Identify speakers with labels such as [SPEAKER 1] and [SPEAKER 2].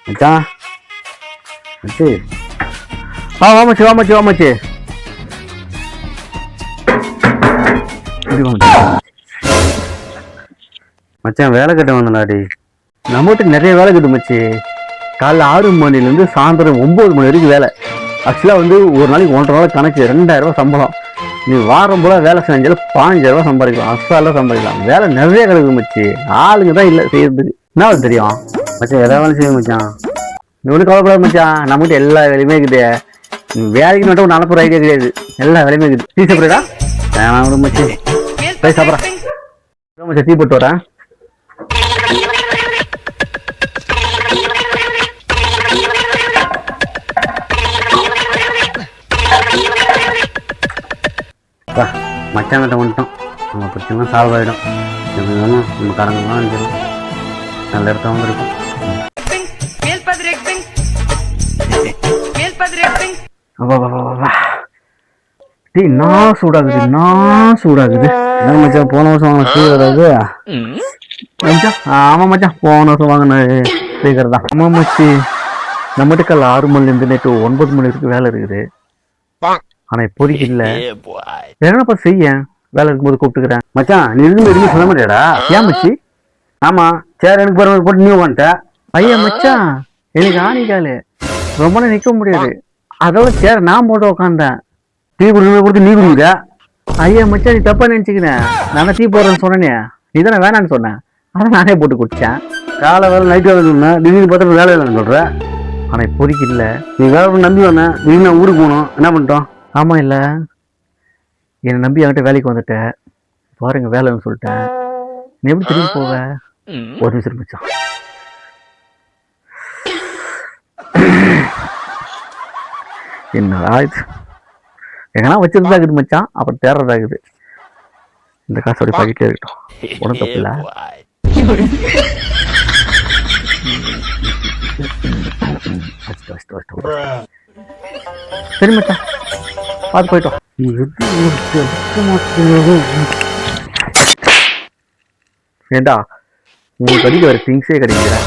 [SPEAKER 1] மச்சான் மச்சி வா மச்சி வா மச்சி வா மச்சி மச்சான் வேலை கட்ட வந்தனாடி நம்மகிட்ட நிறைய வேலை கட்டு மச்சி. காலைல 6 மணிலேருந்து சாயந்தரம் 9 மணி வரைக்கும் வேலை. ஆக்சுவலாக வந்து ஒரு நாளைக்கு 1.5 நாள் கணக்கு 2000 ரூபா சம்பளம். நீ வாரம் போல வேலை செஞ்சாலும் 15,000 ரூபா சம்பாதிக்கலாம். அசாலாம் சம்பாதிக்கலாம். வேலை நிறைய கிடக்குது மச்சி. ஆளுங்க தான் இல்லை செய்யறதுக்கு. என்ன தெரியும் மச்சான், எதாவது வேலை செய்ய மச்சான். நீ ஒன்றும் கவலைப்படாது மச்சான். நம்மகிட்ட எல்லா வேலையுமே இருக்குது. வேலைக்கு மட்டும் ஒரு நடப்புற ஐடியா கிடையாது. எல்லா வேலையுமே இருக்குது. டீ சாப்பிட்றா வேணாம் மச்சி. போய் சாப்பிட்றேன் மச்சான். டீ போட்டு வரேன். மச்சாங்கிட்ட வந்துட்டோம். நம்ம பிரச்சனை சால்வ் ஆகிடும். எப்படி வேணும் நம்ம கடங்கெல்லாம் அனுப்பிடும். நல்ல இடத்த வந்துருக்கும். டீ நான் சூடாகுது என்ன மச்சான், போன வருஷம் வாங்கின ஸ்பீக்கர் அது மச்சான். ஆமாம் மச்சான், போன வருஷம் வாங்கின ஸ்பீக்கர் தான். ஆமாம் மச்சி, நம்மகிட்ட காலைல 6 மணிலேருந்து நேற்று 9 மணி வரைக்கும் வேலை இருக்குது. ஆனா இப்போதைக்கு இல்ல. என்னப்பா செய்ய, வேலை இருக்கும்போது கூப்பிட்டுக்கிறேன். மச்சான் நீ எதுவுமே சொல்ல மாட்டியாடா? ஏன் மச்சி? ஆமா சேர் எனக்கு போட்டு நீ வந்துட்ட. ஐயா மச்சான் எனக்கு ஆணிக்காலு ரொம்ப நேரம் நிக்க முடியாது. அதோட சேர் நான் போட்டு உக்காந்தேன். டீ கொடுத்து நீ குடிக்கிற. ஐயா மச்சான் நீ தப்பா நினைச்சுக்கிறேன். நான் டீ போடுறேன்னு சொன்னேனே, நீ தானே வேணான்னு சொன்னேன். அதை நானே போட்டு குடிச்சேன். காலை வேலை நைட்டு வேலை சொன்னேன். திடீர்னு பார்த்தா வேலை இல்லைன்னு சொல்றேன். ஆனா இப்போதைக்கு இல்ல. நீ வேலை நம்பி வந்தேன். திடீர்னு நான் ஊருக்கு போகணும். என்ன பண்ணிட்டோம்? ஆமா இல்ல, என்னை நம்பி என்கிட்ட வேலைக்கு வந்துட்ட பாருங்க வேலைன்னு சொல்லிட்டேன். நீ எப்படி திரும்பி போவ? ஒரு நிமிஷம் மச்சான். என்னடா இது, எங்கன்னா வச்சிருந்தா இருக்குது மச்சான். அப்புறம் தேர்றதாகுது. இந்த காசோட பாக்கெட்ல இருக்கட்டும். உடனே தப்பு இல்ல. சரி மச்சான் பார்த்து போயிட்டோம். ஏண்டா உங்களுக்கு அடிக்க வேற திங்ஸே கிடைக்கிறேன்.